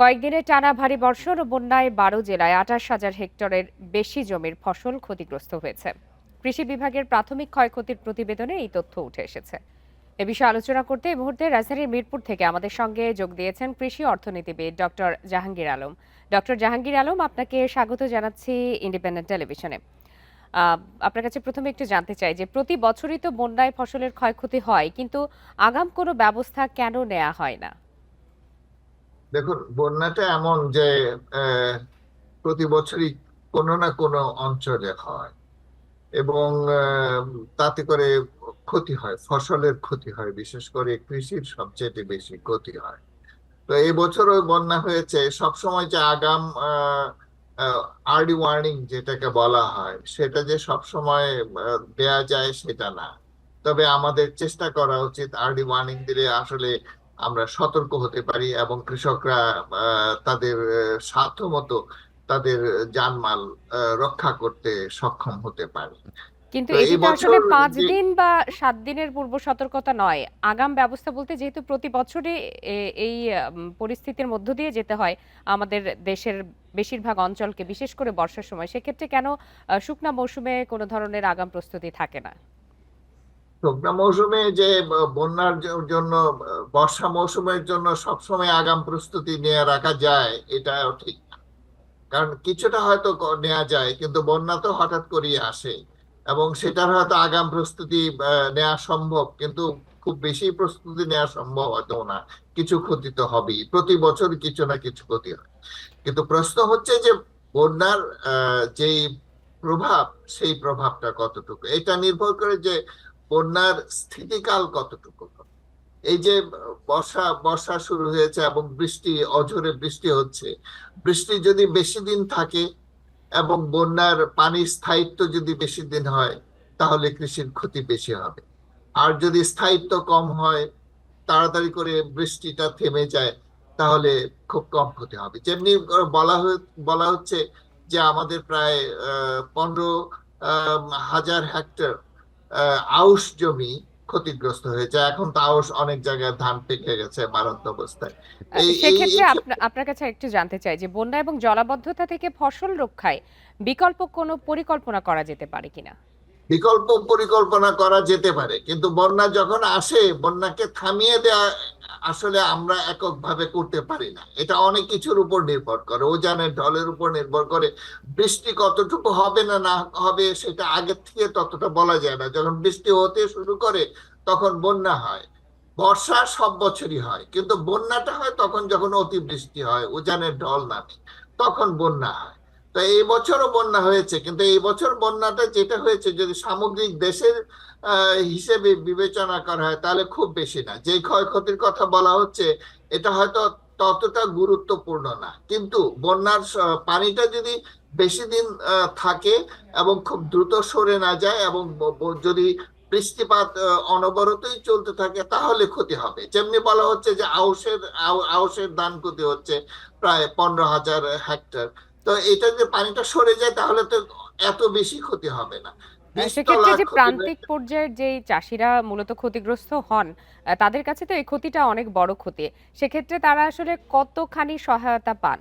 কয়েকদিনের টানা ভারী বর্ষণ ও বন্যায় ১২ জেলায় ২৮,০০০ হেক্টরের বেশি জমির ফসল ক্ষতিগ্রস্ত হয়েছে। কৃষি বিভাগের প্রাথমিক ক্ষয়ক্ষতির প্রতিবেদনে এই তথ্য উঠে এসেছে। এ বিষয়ে আলোচনা করতে এই মুহূর্তে রাজধানীর মিরপুর থেকে আমাদের সঙ্গে যোগ দিয়েছেন কৃষি অর্থনীতিবিদ ডক্টর জাহাঙ্গীর আলম। ডক্টর জাহাঙ্গীর আলম, আপনাকে স্বাগত জানাচ্ছি ইন্ডিপেন্ডেন্ট টেলিভিশনে। আহ, আপনার কাছে প্রথমে একটু জানতে চাই যে প্রতি বছরই তো বন্যায় ফসলের ক্ষয়ক্ষতি হয়, কিন্তু আগাম কোনো ব্যবস্থা কেন নেওয়া হয় না? দেখুন, বন্যাটা এমন যে আহ, প্রতি বছরই কোনো না কোনো অঞ্চলে হয় এবং তাতে করে ক্ষতি হয়, ফসলের ক্ষতি হয়, বিশেষ করে কৃষির সবচেয়ে বেশি ক্ষতি হয়। তো এই বছরও বন্যা হয়েছে। সবসময় যে আগাম আর্লি ওয়ার্নিং যেটাকে বলা হয়, সেটা যে সবসময় দেয়া যায় সেটা না। তবে আমাদের চেষ্টা করা উচিত, আর্লি ওয়ার্নিং দিলে আসলে আমরা সতর্ক হতে পারি এবং কৃষকরা তাদের সাধ্য মতো তাদের জানমাল রক্ষা করতে সক্ষম হতে পারে। কিন্তু তো এটি এই তো আসলে বছর ৫ যে দিন বা ৭ দিনের পূর্ব সতর্কতা নয়। আগাম ব্যবস্থা বলতে যেহেতু প্রতি বছরই এই পরিস্থিতির মধ্য দিয়ে যেতে হয় আমাদের দেশের বেশিরভাগ অঞ্চলকে, বিশেষ করে বর্ষার সময়। সেক্ষেত্রে কেন শুকনা মৌসুমে কোনো ধরনের আগাম প্রস্তুতি থাকে না? শুকনো মৌসুমে যে বন্যার জন্য বর্ষা মৌসুমের জন্য সবসময় আগাম প্রস্তুতি নিয়ে রাখা যায়, এটাও ঠিক না। কারণ কিছুটা হয়তো নেওয়া যায়, কিন্তু বন্যা তো হঠাৎ করেই আসে এবং সেটার হয়তো আগাম প্রস্তুতি নেওয়া সম্ভব, কিন্তু খুব বেশি প্রস্তুতি নেওয়া সম্ভব হতো না। কিছু ক্ষতি তো হবেই, প্রতি বছর কিছু না কিছু ক্ষতি হয়। কিন্তু প্রশ্ন হচ্ছে যে বন্যার যেই প্রভাব, সেই প্রভাবটা কতটুকু, এটা নির্ভর করে যে বন্যার স্থিতিকাল কতটুকু। এই যে বর্ষা বর্ষা শুরু হয়েছে এবং বৃষ্টি, অঝোরে বৃষ্টি হচ্ছে, বৃষ্টি যদি বেশি দিন থাকে এবং বন্যার পানির স্থায়িত্ব যদি বেশি দিন হয়, তাহলে কৃষির ক্ষতি বেশি হবে। আর যদি স্থায়িত্ব কম হয়, তাড়াতাড়ি করে বৃষ্টিটা থেমে যায়, তাহলে খুব কম ক্ষতি হবে। যেমনি বলা হচ্ছে যে আমাদের প্রায় ১৫,০০০ হেক্টর আউশ জমি ক্ষতিগ্রস্ত হয়েছে। এখন তো আউশ অনেক জায়গায় ধান পেকে গেছে মারন্ত অবস্থায়। এই এই সেক্ষেত্রে এই ক্ষেত্রে আপনার কাছে একটু জানতে চাই যে বন্যা এবং জলাবদ্ধতা থেকে ফসল রক্ষায় বিকল্প কোনো পরিকল্পনা করা যেতে পারে কিনা? বিকল্প পরিকল্পনা করা যেতে পারে, কিন্তু বন্যা যখন আসে, বন্যাকে থামিয়ে দেওয়া আসলে আমরা এককভাবে করতে পারি না। এটা অনেক কিছুর উপর নির্ভর করে, উজানের ঢলের উপর নির্ভর করে। বৃষ্টি কতটুকু হবে না না হবে সেটা আগের থেকে ততটা বলা যায় না। যখন বৃষ্টি হতে শুরু করে, তখন বন্যা হয়। বর্ষা সব বছরই হয়, কিন্তু বন্যাটা হয় তখন যখন অতিবৃষ্টি হয়, উজানের ঢল নামে, তখন বন্যা হয়। তো এই বছরও বন্যা হয়েছে, কিন্তু এই বছর বন্যাটা যেটা হয়েছে যদি সামগ্রিক দেশের হিসেবে বিবেচনা করা হয়, তাহলে খুব বেশি না। যে ক্ষয়ক্ষতির কথা বলা হচ্ছে, এটা হয়তো ততটা গুরুত্বপূর্ণ না। কিন্তু বন্যার পানিটা যদি বেশি দিন থাকে এবং খুব দ্রুত সরে না যায় এবং যদি বৃষ্টিপাত অনবরতই চলতে থাকে, তাহলে ক্ষতি হবে। যেমনি বলা হচ্ছে যে আউশের ধান ক্ষতি হচ্ছে প্রায় ১৫,০০০ হেক্টর। তো এটা যে পানিটা সরে যায়, তাহলে তো এত বেশি ক্ষতি হবে না, সেক্ষেত্রে বীজতলা যে ক্ষতি হয়ে প্রান্তিক পর্যায়ের যেই চাষিরা মূলত ক্ষতিগ্রস্ত হন, তাদের কাছে তো এই ক্ষতিটা অনেক বড় ক্ষতি। সেক্ষেত্রে তারা আসলে কতখানি সহায়তা পান?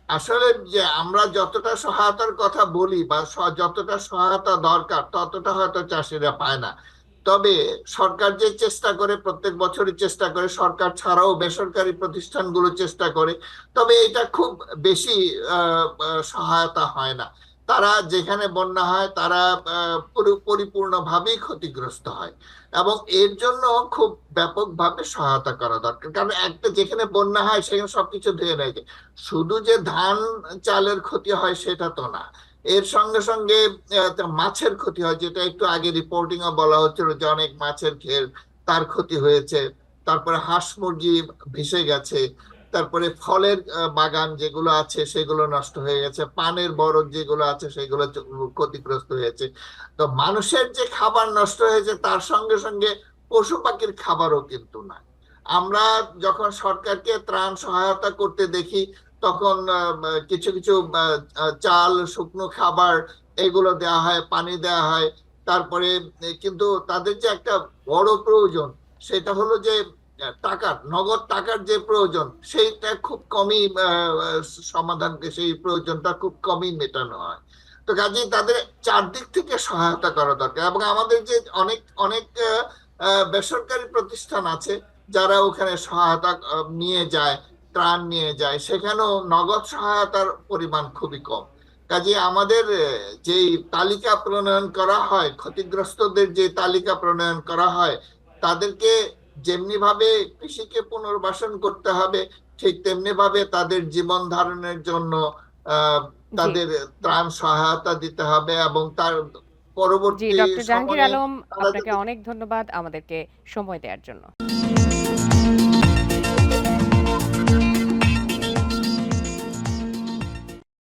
আসলে যে আমরা যতটা সহায়তার কথা বলি বা যতটা সহায়তা দরকার, ততটা হয়তো চাষিরা পায় না। তবে সরকার যে চেষ্টা করে, প্রত্যেক বছরই চেষ্টা করে, সরকার ছাড়াও বেসরকারি প্রতিষ্ঠানগুলো চেষ্টা করে, তবে এটা খুব বেশি সহায়তা হয় না। তারা যেখানে বন্যা হয়, তারা পরিপূর্ণভাবেই ক্ষতিগ্রস্ত হয় এবং এর জন্য খুব ব্যাপকভাবে সহায়তা করা দরকার। কারণ একটা যেখানে বন্যা হয়, সেখানে সবকিছু ধুয়ে নেয়। শুধু যে ধান চালের ক্ষতি হয় সেটা তো না, এর সঙ্গে সঙ্গে মাছের ক্ষতি হয়, যেটা একটু আগে রিপোর্টিং এ বলা হচ্ছিল যে অনেক মাছের ঘের, তার ক্ষতি হয়েছে। তারপরে হাঁস মুরগি ভেসে গেছে। তারপরে ফলের বাগান যেগুলো আছে সেগুলো নষ্ট হয়ে গেছে, পানের বরজ যেগুলো আছে সেগুলো ক্ষতিগ্রস্ত হয়েছে। তো মানুষের যে খাবার নষ্ট হয়েছে, তার সঙ্গে সঙ্গে পশু পাখির খাবারও কিন্তু না। আমরা যখন সরকারকে ত্রাণ সহায়তা করতে দেখি, তখন কিছু কিছু চাল, শুকনো খাবার এগুলো দেওয়া হয়, পানি দেওয়া হয়। তারপরে কিন্তু তাদের যে একটা বড় প্রয়োজন, সেটা হলো যে নগদ টাকার যে প্রয়োজন সেইটা খুব কমই সমাধানকে সেই প্রয়োজনটা খুব কমই মেটানো হয়। তো কাজেই তাদের চারদিক থেকে সহায়তা করা দরকার, এবং আমাদের যে অনেক অনেক বেসরকারি প্রতিষ্ঠান আছে যারা ওখানে সহায়তা নিয়ে যায়, ত্রাণ নিয়ে যায়, সেখানেও নগদ সহায়তার পরিমাণ খুবই কম। কাজে আমাদের যেই তালিকা প্রণয়ন করা হয়, ক্ষতিগ্রস্তদের যে তালিকা প্রণয়ন করা হয়, তাদেরকে যেমনি ভাবে কৃষিকে পুনর্বাসন করতে হবে, ঠিক তেমনি ভাবে তাদের জীবন ধারণের জন্য আহ জি, তাদের ত্রাণ সহায়তা দিতে হবে, এবং তার জি, পরবর্তী ডক্টর জাহাঙ্গীর সময়ে আলম, তারা আপনাকে যদি অনেক ধন্যবাদ আমাদেরকে সময় দেওয়ার জন্য।